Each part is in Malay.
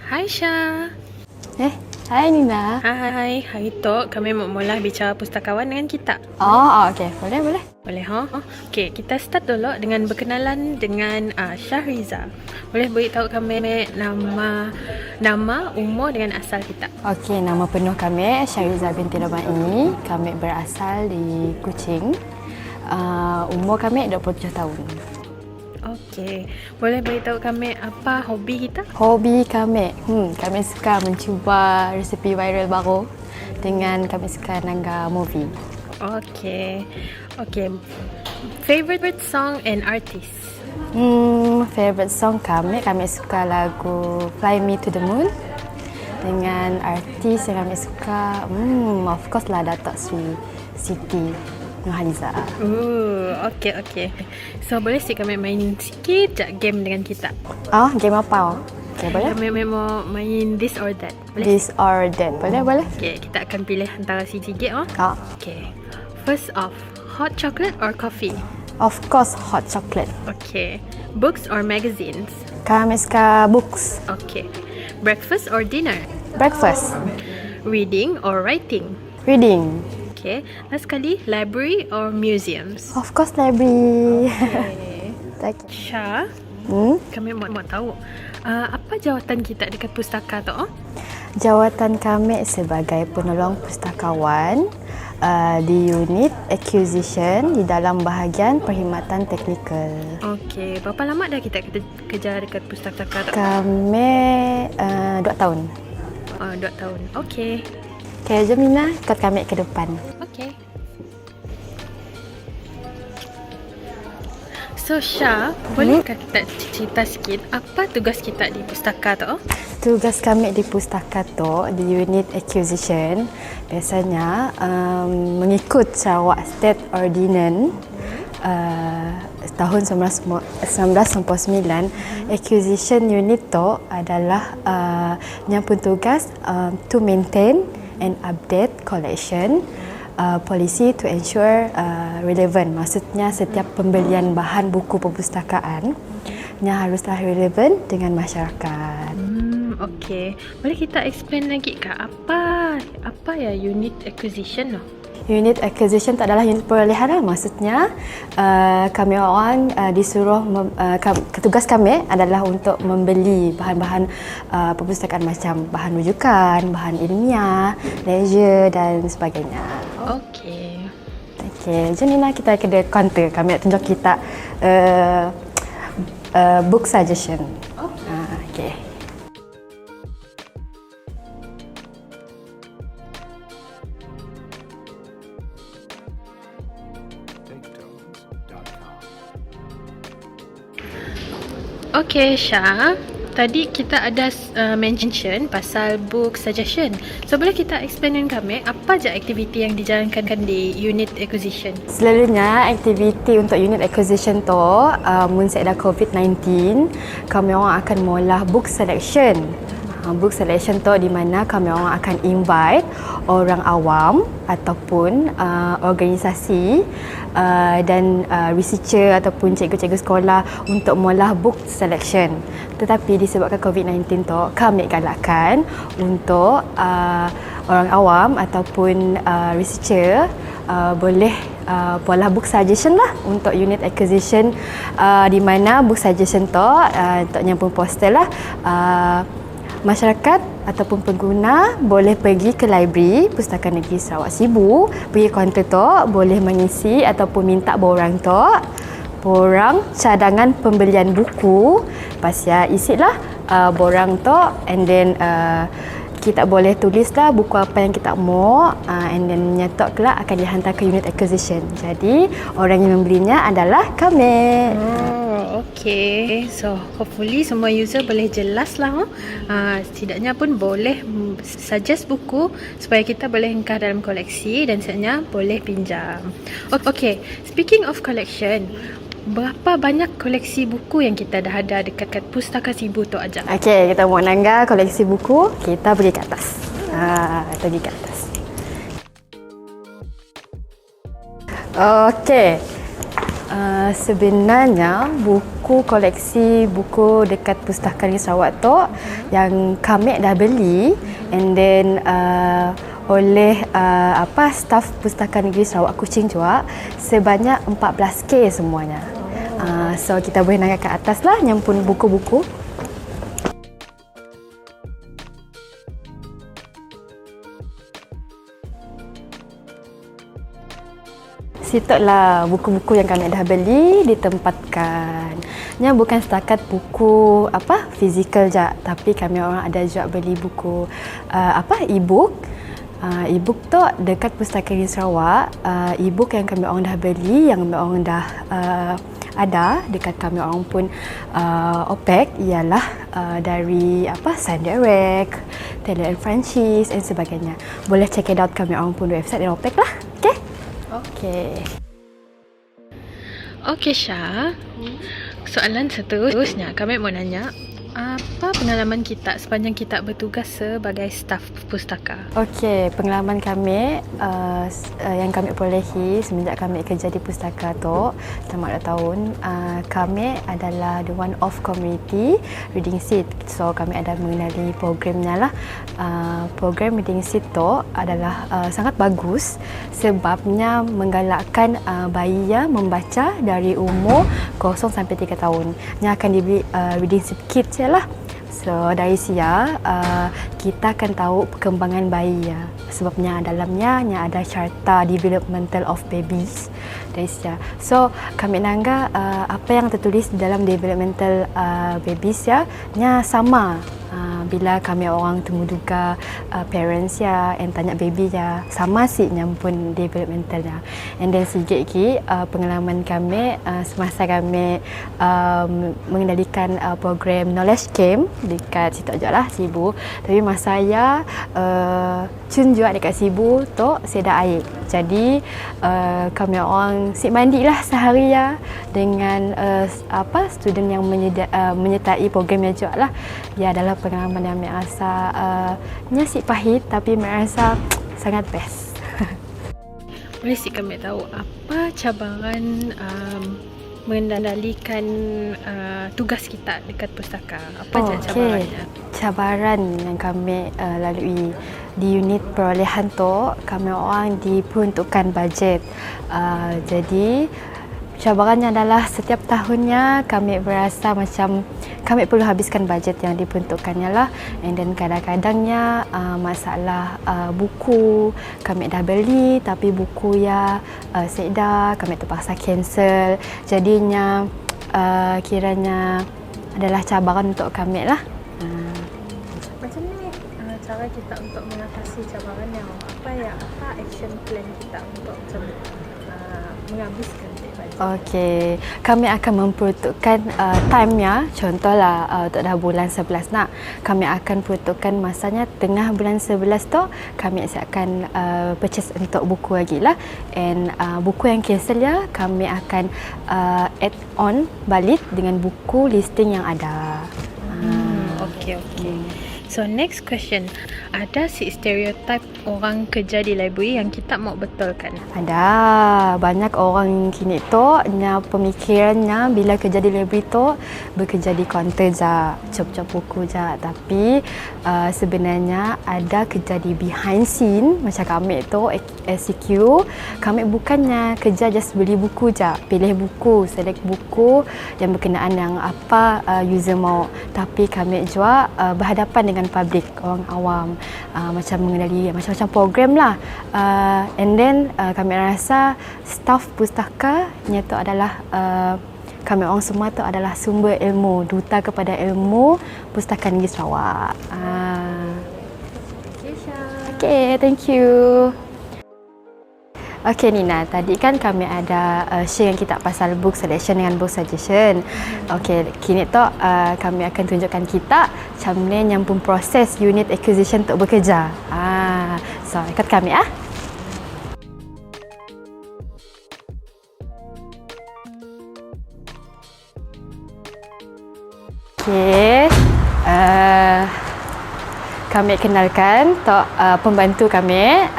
Hai Syah. Hai Nina. Hai, hari tu kami mau mula bicara pustakawan dengan kita. Okey. Boleh. Boleh ha? Okey, kita start dulu dengan berkenalan dengan Syahriza. Boleh beritahu kami nama, umur dengan asal kita? Okey, nama penuh kami Syahriza binti Ramai. Kami berasal di Kuching. Umur kami 27 tahun. Okey, boleh beritahu kami apa hobi kita? Hobi kami, kami suka mencuba resepi viral baru dengan kami suka nangga movie. Okey. Favorite song and artist? Favorite song kami suka lagu Fly Me to the Moon. Dengan artis yang kami suka, of course lah Datuk Sri Siti Nurhaliza. Okey. So, boleh sih kami main sikit je game dengan kita? Game apa? Okey, boleh? Kami mau main this or that. Boleh? This or that. Boleh? Okey, kita akan pilih antara si tiga. Okey. First off, hot chocolate or coffee? Of course, hot chocolate. Okey. Books or magazines? Kami suka books. Okey. Breakfast or dinner? Breakfast. Reading or writing? Reading. Okay. Last kali, library or museums? Of course, library. Okay. Syah, kami mau tahu apa jawatan kita dekat pustaka tu? Jawatan kami sebagai penolong pustakawan di unit acquisition di dalam bahagian perkhidmatan teknikal. Okey, berapa lama dah kita kerja dekat pustaka tu? Kami 2 tahun. 2 tahun. Okey. Okay, jom Nina, ikut kami ke depan. Okey. So Syah, bolehkah kita cerita sikit apa tugas kita di pustaka tu? Tugas kami di pustaka tu di unit acquisition biasanya mengikut Sarawak State Ordinance tahun 1999. Acquisition unit tu adalah yang tugas to maintain and update collection policy to ensure relevant. Maksudnya setiap pembelian bahan buku perpustakaan nya haruslah relevan dengan masyarakat. Okey. Boleh kita explain lagi ke apa ya unit acquisition tu? Unit acquisition tak adalah unit perolehan lah. Maksudnya kami orang disuruh tugas kami adalah untuk membeli bahan-bahan perpustakaan macam bahan rujukan, bahan ilmiah, leisure dan sebagainya. Okey, jom Nina kita ke counter. Kami nak tunjuk kita book suggestion. Okey. Okey Syah, tadi kita ada mention pasal book suggestion. So boleh kita explain dengan kami apa je aktiviti yang dijalankan di unit acquisition? Selalunya aktiviti untuk unit acquisition tu mun ada COVID-19, kami orang akan mula book selection. Book selection tu di mana kami orang akan invite orang awam ataupun organisasi dan researcher ataupun cikgu-cikgu sekolah untuk mula book selection. Tetapi disebabkan COVID-19 tu, kami galakkan untuk orang awam ataupun researcher boleh pola book suggestion lah untuk unit acquisition, di mana book suggestion tu untuk nyampung poster lah, masyarakat ataupun pengguna boleh pergi ke library Pustakaan Negeri Sarawak Sibu, pergi kaunter tu, boleh mengisi ataupun minta borang cadangan pembelian buku. Lepas ya isilah borang tu, and then kita boleh tulislah buku apa yang kita mau, and then nyatok kelak akan dihantar ke unit acquisition. Jadi orang yang membelinya adalah kami. Okey. So hopefully semua user boleh jelas lah. Setidaknya pun boleh suggest buku supaya kita boleh engkau dalam koleksi dan sebenarnya boleh pinjam. Okey. Speaking of collection, berapa banyak koleksi buku yang kita dah ada dekat Pustaka Sibu tu aja? Okey, kita mau nangga koleksi buku, kita pergi ke atas. Pergi ke atas. Okey. Sebenarnya buku koleksi buku dekat Pustaka Negeri Sarawak tu yang kami dah beli, and then oleh staf Pustaka Negeri Sarawak Kuching juga sebanyak 14K semuanya. So kita boleh naik ke atas lah nyampun buku-buku. Situlah buku-buku yang kami dah beli ditempatkan. Nya bukan setakat buku fizikal je, tapi kami orang ada juga beli buku e-book. E-book tu dekat Pustaka Negeri Sarawak. E-book yang kami orang dah beli, yang kami orang dah ada dekat kami orang pun OPEC ialah dari Sandirect, Taylor & Francis dan sebagainya. Boleh check it out kami orang pun website dan OPEC lah. Okey Syah. Soalan seterusnya, kami mau nanya, apa pengalaman kita sepanjang kita bertugas sebagai staf pustaka? Okey, pengalaman kami yang kami perolehi semenjak kami kerja di pustaka tu selama 2 tahun, kami adalah the one of community reading seat. So kami ada mengenali programnya lah. Program reading seat tu adalah sangat bagus sebabnya menggalakkan bayi membaca dari umur 0 sampai 3 tahun. Yang akan diberi reading seat kit je lah. So dari sia kita akan tahu perkembangan bayi ya. Sebabnya dalamnya ada carta developmental of babies dari sia. So kami nangga apa yang tertulis di dalam developmental babies ya nya sama. Bila kami orang temu duga parents ya and tanya baby ya sama sih nyampun developmentalnya. And then sikit lagi pengalaman kami semasa kami mengendalikan program knowledge camp dekat situ aja lah Sibu. Tapi masa saya cun juga dekat Sibu tu sedia air. Jadi kami orang sip mandi lah sehari ya dengan student yang menyertai programnya juga lah. Ya adalah pengalaman yang saya rasa nyasik pahit tapi saya rasa sangat best. Boleh sih kami tahu apa cabaran mengendalikan tugas kita dekat pustaka? Apa cabarannya? Cabaran yang kami lalui di unit perolehan tu, kami orang diperuntukkan bajet. Jadi cabarannya adalah setiap tahunnya kami berasa macam kami perlu habiskan bajet yang diperuntukkannya lah. And then kadang-kadangnya masalah buku kami dah beli tapi buku ya sedia kami terpaksa cancel. Jadinya kiranya adalah cabaran untuk kami lah. Macam ni cara kita untuk mengatasi cabaran yang apa action plan kita untuk macam menghabiskan bajet? Okey, kami akan memperuntukkan time-nya. Contohlah untuk dah bulan 11 nak, kami akan peruntukkan masanya tengah bulan 11 tu kami akan purchase untuk buku lagi lah. And buku yang cancel ya kami akan add on balik dengan buku listing yang ada. Okey. So next question, ada si stereotype orang kerja di library yang kita mau betulkan? Ada. Banyak orang kini tu pemikirannya bila kerja di library tu bekerja di kaunter je, cop-cop buku je. Tapi sebenarnya ada kerja di behind scene macam kami tu SCQ. Kami bukannya kerja just beli buku je, pilih buku, select buku yang berkenaan yang apa user mau. Tapi kami juga berhadapan dengan public, orang awam, macam mengenali macam-macam program lah. And then kami rasa staf pustaka nya tu adalah kami orang semua tu adalah sumber ilmu, duta kepada ilmu Pustaka Negeri Sarawak. Okay, thank you. Okey Nina, tadi kan kami ada share yang kita pasal book selection dengan book suggestion. Okey, kini tu kami akan tunjukkan kita macam mana nyampun proses unit acquisition untuk bekerja. So ikut kami ah. Okey. kami kenalkan pembantu kami,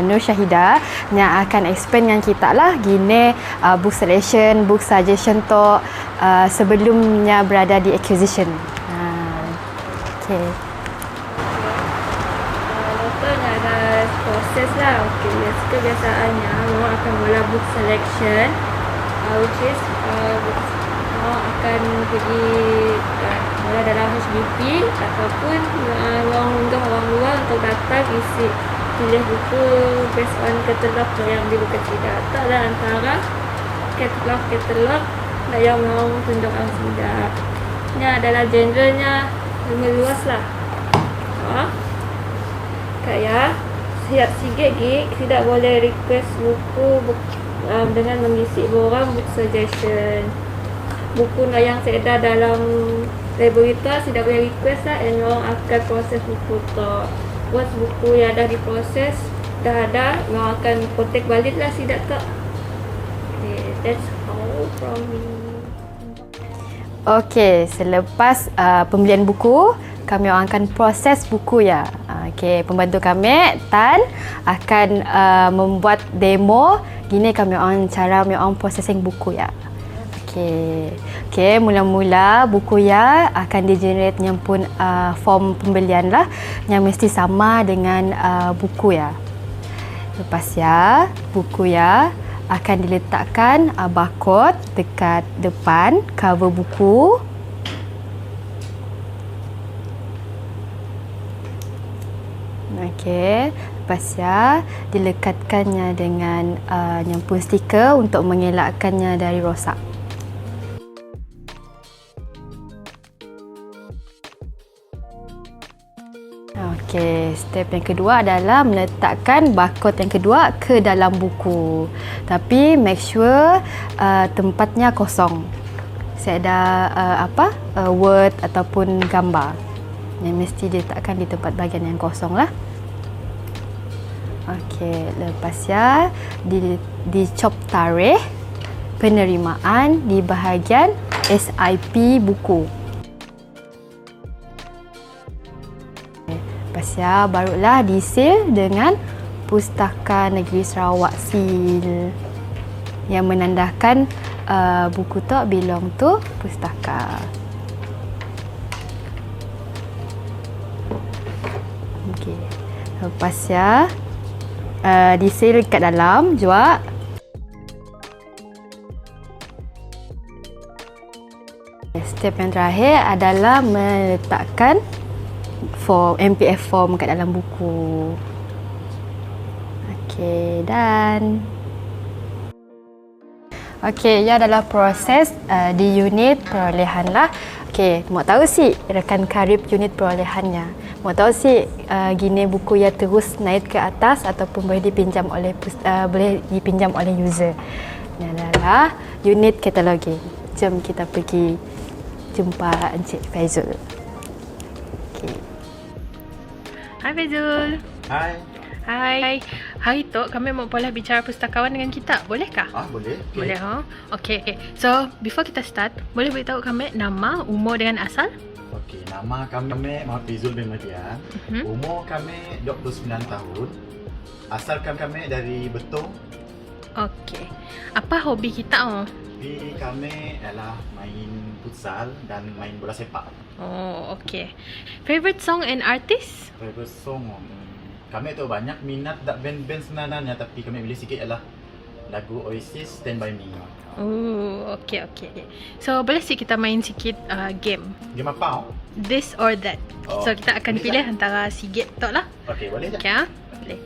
Nur Syahida, yang akan explain dengan kita lah gini book selection, book suggestion tu sebelumnya berada di acquisition. Okay. Contohnya ada proses lah. Okay, kebiasaannya orang akan mula book selection, which is orang akan pergi mula dalam HBP ataupun orang unggah orang luar untuk datang isi pilih buku based on katalog yang di buku tidak atau antara katalog yang mau tunjuk orang tidak. Ini adalah genrenya luas lah. Kayak siap sikit tidak boleh request buku dengan mengisi borang book suggestion. Buku yang saya ada dalam library tu tidak boleh request lah, dan orang akan proses buku tu. Once buku yang dah diproses dah ada, orang akan contact balik lah tidak tu. Okay, that's all from me. Okey, selepas pembelian buku, kami akan proses buku ya. Okey, pembantu kami Tan akan membuat demo. Gini kami cara processing buku ya. Okey, mula-mula buku ya akan di-generate yang pun form pembelian lah yang mesti sama dengan buku ya. Lepas ya, buku ya akan diletakkan barcode dekat depan cover buku. Okey, lepas ya dilekatkannya dengan nyampun stiker untuk mengelakkannya dari rosak. Okey, step yang kedua adalah meletakkan barcode yang kedua ke dalam buku. Tapi make sure tempatnya kosong. Saya ada word ataupun gambar yang mesti diletakkan di tempat bahagian yang kosong lah. Okey, lepas ya dicop tarikh penerimaan di bahagian SIP buku. Lepas ya barulah disil dengan Pustaka Negeri Sarawak Seal yang menandakan buku tu belong to pustaka. Okey. Lepas ya disil kat dalam juga. Step yang terakhir adalah meletakkan MPF form kat dalam buku. Okey, dan okey, ia adalah proses di unit perolehan lah. Okey, mau tahu si rekan karib unit perolehannya. Mau tahu si gini buku yang terus naik ke atas ataupun boleh dipinjam oleh user. Ini adalah unit cataloging. Jom kita pergi jumpa Encik Faizul. Hai Faizul. Hai. Hari tu kami mau boleh bicara pustakawan dengan kita. Bolehkah? Boleh. Okay. Boleh, ha? Okay. So, before kita start, boleh beritahu kami nama, umur dengan asal? Okey, nama kami Muhammad Faizul bin Madian. Umur kami 29 tahun. Asal kami dari Betong. Okey. Apa hobi kita? Hobi kami adalah main futsal dan main bola sepak. Oh, okey. Favorite song and artist? Favorite song, kami tu banyak minat tak band-band sebenarnya, tapi kami pilih sikit ialah lagu Oasis, Stand By Me. Oh, okey. So, boleh sih kita main sikit game? Game apa? This or that. Oh, So, kita akan pilih antara sikit tu lah. Okey, boleh tak? Okay, boleh.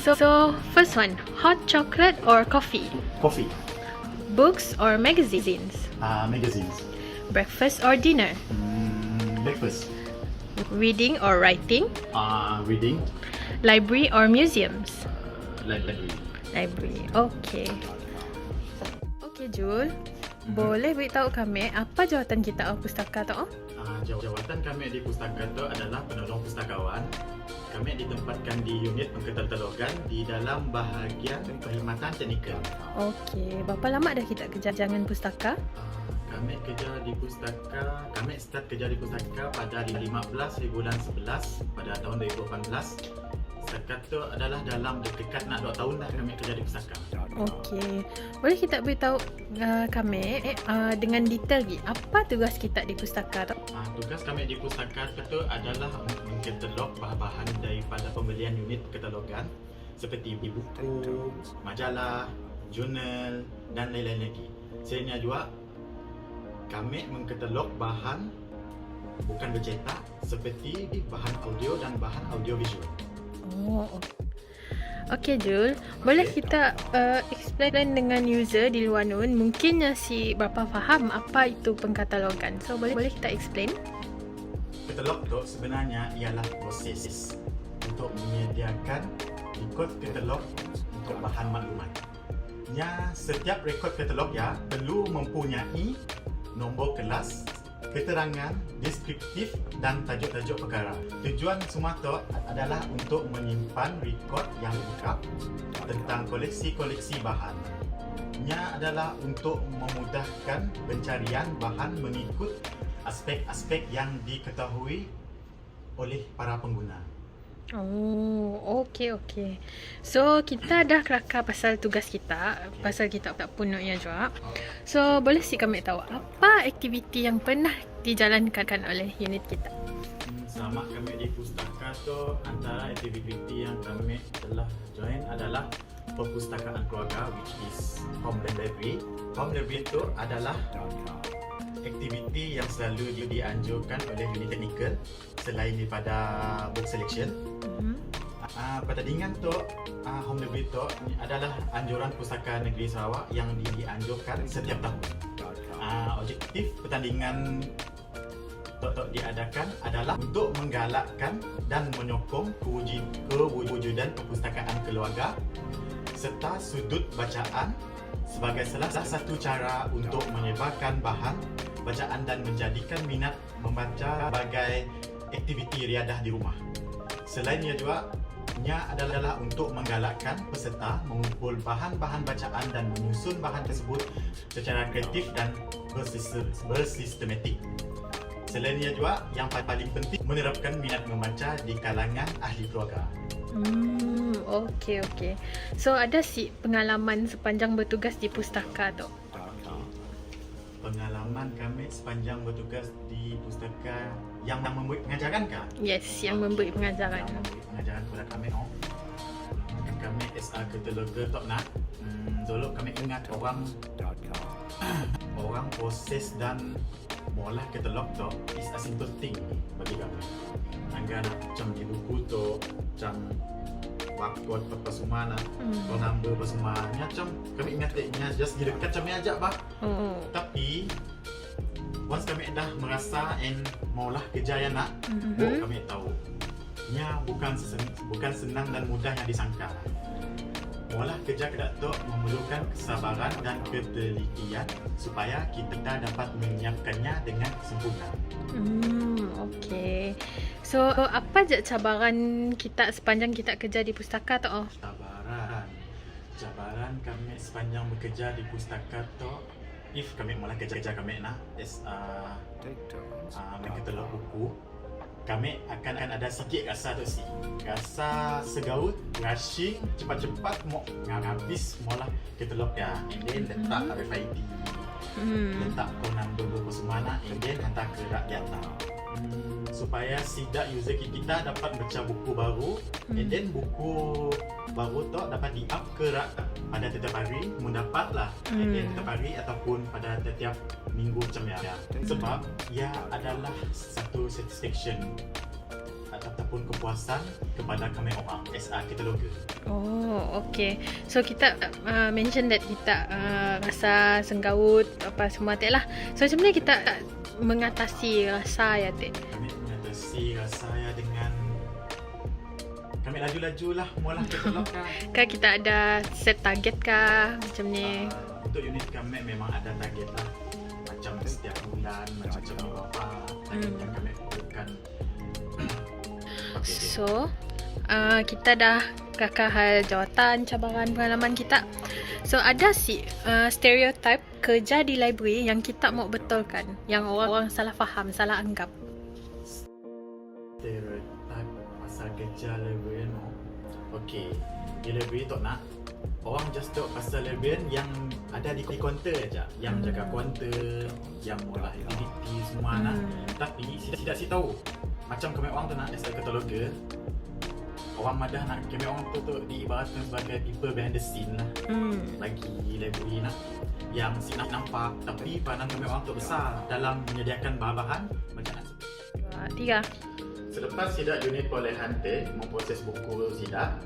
So, first one, hot chocolate or coffee? Coffee. Books or magazines? Magazines. Breakfast or dinner? Breakfast. Reading or writing? Reading. Library or museums? Library. Library. Okay. Okay, Jul. Boleh beritahu kami apa jawatan kita pustaka tu? Jawatan kami di pustaka itu adalah penolong pustakawan. Kami ditempatkan di unit pengkatalogan di dalam bahagian perkhidmatan teknikal. Okey, berapa lama dah kita kerja jangan pustaka? Kami kerja di pustaka, kami start kerja di pustaka pada 15 bulan 11 pada tahun 2018. Setakat tu adalah dalam dekat nak 2 tahun dah kami kerja di pustaka. Okey. Boleh kita beritahu kami dengan detail lagi apa tugas kita di pustaka tu? Tugas kami di pustaka itu adalah mengkatalog bahan-bahan daripada pembelian unit katalogan seperti buku, majalah, jurnal dan lain-lain lagi. Selainnya juga kami mengkatalog bahan bukan bercetak seperti bahan audio dan bahan audiovisual. Oh. Okey Jul, boleh kita explain dengan user di luar nun mungkin si berapa faham apa itu pengkatalogan. So boleh kita explain? Katalog tu sebenarnya ialah proses untuk menyediakan rekod katalog untuk bahan maklumat. Setiap rekod katalog perlu mempunyai nombor kelas, keterangan, deskriptif dan tajuk-tajuk perkara. Tujuan semua tu adalah untuk menyimpan rekod yang lengkap tentang koleksi-koleksi bahan. Adalah untuk memudahkan pencarian bahan mengikut aspek-aspek yang diketahui oleh para pengguna. Oh, okey. So, kita dah kelakar pasal tugas kita, pasal kita tak penuhnya juga. So, boleh sih kami tahu apa aktiviti yang pernah dijalankan oleh unit kita? Selama kami di pustaka tu, antara aktiviti yang kami telah join adalah perpustakaan keluarga, which is Home Library. Home Library itu adalah aktiviti yang selalu dianjurkan oleh unit teknikal selain daripada book selection. Pertandingan tu Home Library tu adalah anjuran Pustaka Negeri Sarawak yang dianjurkan setiap tahun. Objektif pertandingan diadakan adalah untuk menggalakkan dan menyokong kewujudan perpustakaan keluarga serta sudut bacaan sebagai salah satu cara untuk menyebarkan bahan bacaan dan menjadikan minat membaca sebagai aktiviti riadah di rumah. Selainnya juga adalah untuk menggalakkan peserta mengumpul bahan-bahan bacaan dan menyusun bahan tersebut secara kreatif dan bersistematik. Selainnya juga yang paling penting menerapkan minat membaca di kalangan ahli keluarga. Okey. So ada sih pengalaman sepanjang bertugas di pustaka tu? Pengalaman kami sepanjang bertugas di pustaka yang memberi pengajaran kah? Yes, yang memberi pengajaran. Yang memberi pengajaran kepada kami. Kami SA Kataloger tak nak. Dulu kami ingat orang proses dan mengolah katalog tu is a simple thing bagi kami. Anggar macam di buku tu, macam barcode apa semua nak, phone number apa semua. Macam kami ingatnya just di dekat kami ajak bah. Tapi once kami dah merasa and maulah kerja yang nak, kami tahu bukan senang dan mudah yang disangka. Maulah kerja kedak tu memerlukan kesabaran dan ketelitian supaya kita dapat menyiapkannya dengan sempurna. Okey. So apa je cabaran kita sepanjang kita kerja di pustaka tu? Cabaran kami sepanjang bekerja di pustaka tu, if kami mula kerja kami nak mengkatalog buku, kami akan ada sikit rasa tu sih. Rasa segaut, rushing, cepat-cepat mau habis mula katalog ya. And then letak RFID. Letak phone number apa semua nak, and then hantar ke rakyat tahu. Supaya sidak user kita dapat baca buku baru, and then buku baru tu dapat di-up ke pada setiap hari, mendapatlah setiap hari ataupun pada setiap minggu macam ya. Sebab ia adalah satu satisfaction ataupun kepuasan kepada kami orang SA Kataloger. Okay. So kita mention that kita rasa senggaut apa semua tak lah. So macam mana kita mengatasi rasa ya tak? Kami mengatasi rasa ya dengan kami laju-laju lah mualah katalog kan. Kan kita ada set target kah macam ni? Untuk unit kami memang ada target lah. Macam setiap bulan, macam berapa target yang kami lakukan. So, kita dah kakak hal jawatan, cabaran, pengalaman kita. So, ada sih stereotype kerja di library yang kita mau betulkan, yang orang salah faham, salah anggap? Stereotype pasal kerja librarian. Okay, di library tu nak orang just tahu pasal librarian yang ada di kaunter aja, yang jaga kaunter, yang olah aktiviti semua nak. Tapi tidak si tahu macam kami orang tu nak as a cataloger, orang madah nak kami orang tu diibaratkan sebagai people behind the scene lah. Bagi library nak yang si nak nampak, tapi peranan kami orang tu besar dalam menyediakan bahan-bahan macam mana. 3. Selepas sidak unit perolehan teh memproses buku sidak,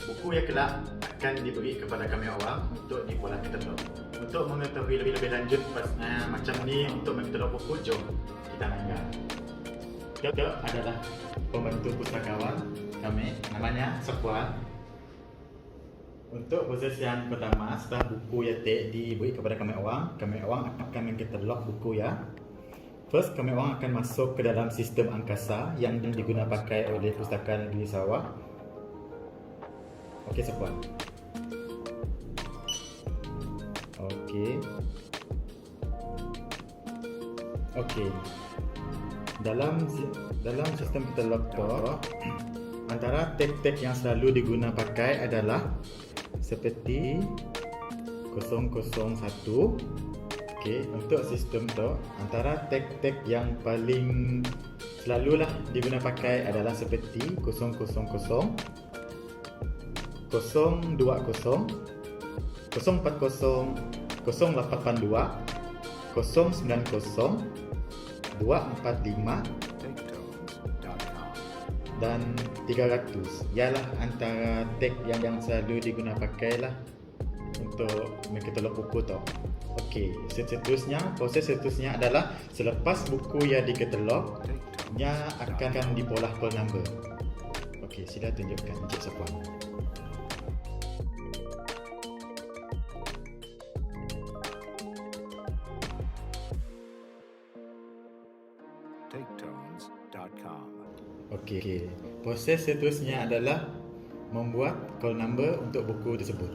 buku yang kelak akan diberi kepada kami orang untuk dipolah katalog. Untuk mengetahui lebih lanjut macam ni untuk mengkatalog buku, jom kita langgar. Dia adalah pembantu pustakawan kami, namanya Sapuan. Untuk proses yang pertama, setelah buku yang diberi kepada kami orang akan mengkatalog buku ya. First, kami orang akan masuk ke dalam sistem angkasa yang digunakan pakai oleh Pustaka Negeri Sarawak. Okey, Sapuan. Okey. Dalam sistem katalog tu, antara tag-tag yang selalu digunakan pakai adalah seperti 001. Okey, untuk sistem tu, antara tag-tag yang paling selalulah digunakan pakai adalah seperti 000, 020, 040, 080, 082, 090, 245 dan 300. Ialah antara tag yang selalu digunakan pakai lah untuk mengkatalog buku tu. Okey, proses seterusnya adalah selepas buku yang dikatalog, nya akan dipolah call number. Okey, sila tunjukkan Encik Sapuan. TakeTones.com. Okey, proses seterusnya adalah membuat call number untuk buku tersebut.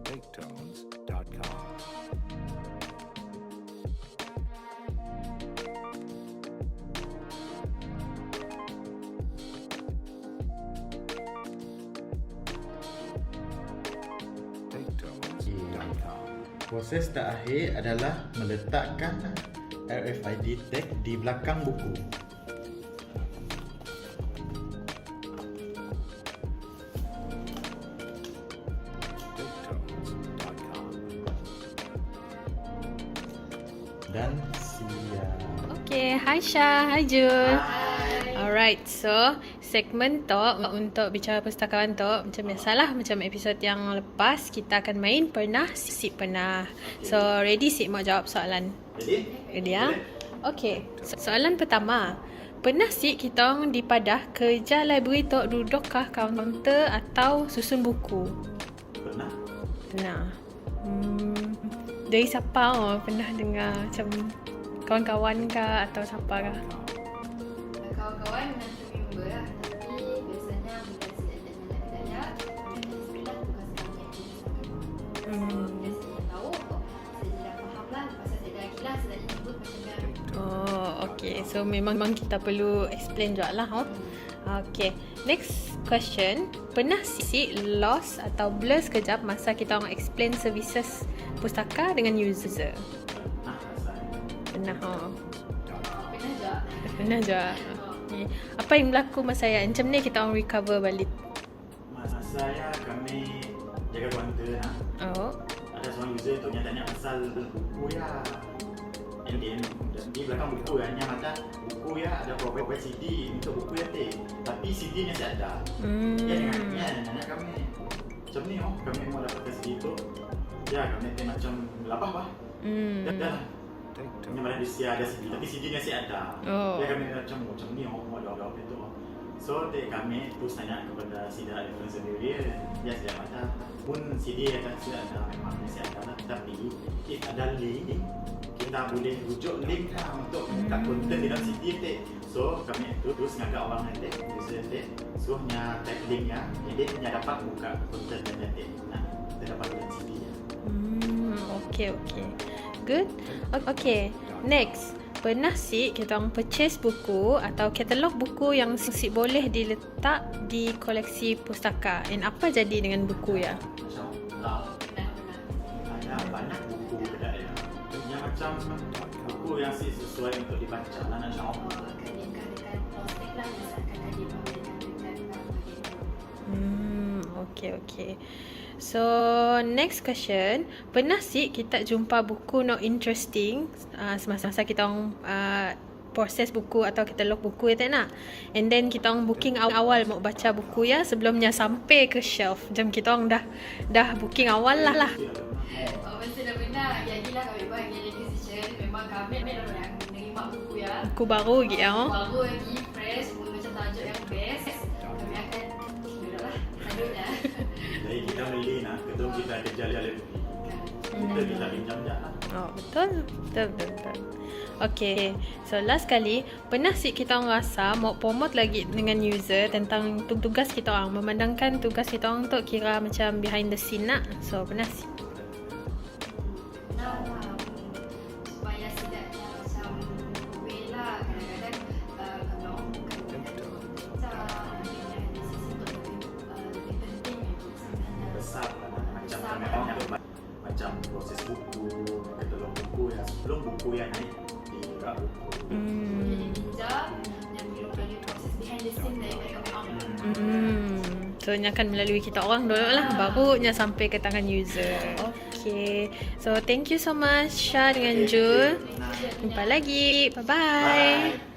TakeTones.com. TakeTones.com. Proses terakhir adalah meletakkan RFID tag di belakang buku. TakeTones.com. Dan siap. Okay, hi Syah, hi Jul. Alright, so segmen tu untuk bicara pustakawan tu macam biasalah, macam episod yang lepas kita akan main pernah, sip pernah. So ready sip mau jawab soalan? Ready ya? Okay, soalan pertama. Pernah sip kita orang dipadah kerja library tu duduk kah kaunter atau susun buku? Pernah? Pernah. Dari siapa pernah dengar macam kawan-kawan kah atau siapa kah? Kawan-kawan dengan team member lah. Tapi biasanya bila saya ada bismillah tugas kami biasanya tahu saya dah faham lah. Pasal saya dah lagi lah, saya dah nyebut macam ni. Oh, okay. So memang kita perlu explain juga lah. Okay. Next question. Pernah si lost atau blur sekejap masa kita orang explain services pustaka dengan user? Pernah. Pernah je. Pernah je. Okay. Apa yang berlaku masa yang macam ni kita orang recover balik? Masa saya kami jaga kaunter lah. Oh. Ada seorang user tu yang tanya pasal buku ya. Di belakang buku ya, hanya mata buku ya ada beberapa CD untuk buku ya teh. Tapi CD nya tidak ada. Ya dengan kami macam ni kami mau dapat CD tu. Ya kami teh macam lapah bah. Dah. Ini mana dia ada CD tapi CD nya masih ada. Ya kami macam ni mau download itu. So kami terus tanya kepada Sida reference sendiri. Ya sudah mata pun CD yang sudah ada memang masih ada lah. Tapi if ada link kita kita boleh rujuk link untuk buka konten di dalam CD nanti. So kami terus ngagak orang nanti, user nanti, so nya tag link ya, jadi nya dapat buka konten nanti. Nah, kita dapat dalam CD ya. Okay. Good. Okay. Next. Pernah sih kita orang purchase buku atau katalog buku yang boleh diletak di koleksi pustaka. And apa jadi dengan buku ya? Ada banyak buku kedai yang macam buku yang sesuai untuk dibaca lah nak tahu. Okay. So next question, pernah sih kita jumpa buku not interesting semasa kita orang proses buku atau katalog buku ya tak nak, and then kita orang booking awal mau baca buku ya sebelumnya sampai ke shelf, macam kita orang dah booking awal lah. Masa dah benar, jadilah kami bagi requisition. Memang kami dah yang menerima buku ya. Buku baru lagi ya. Baru lagi, fresh, macam tajuk yang best. Kami akan lah, selanjutnya. Jadi kita beli nak, ketum kita ada jalan-jalan kita pinjam je lah. Oh, betul. Okay, so last kali, pernah sih kita orang rasa mau promote lagi dengan user tentang tugas kita orang, memandangkan tugas kita orang tu kira macam behind the scene nak. So pernah sih. Supaya tidak macam way lah. Kadang-kadang kami orang bukan lebih penting Besar macam kami orang macam proses buku, katalog buku yang sebelum buku yang naik di rak buku. jadi pinjam dan belum lagi proses behind the scene daripada kami orang. So nya akan melalui kita orang dulu lah, barunya sampai ke tangan user. Okay, so thank you so much Syah dengan Jul. Jumpa lagi, bye bye.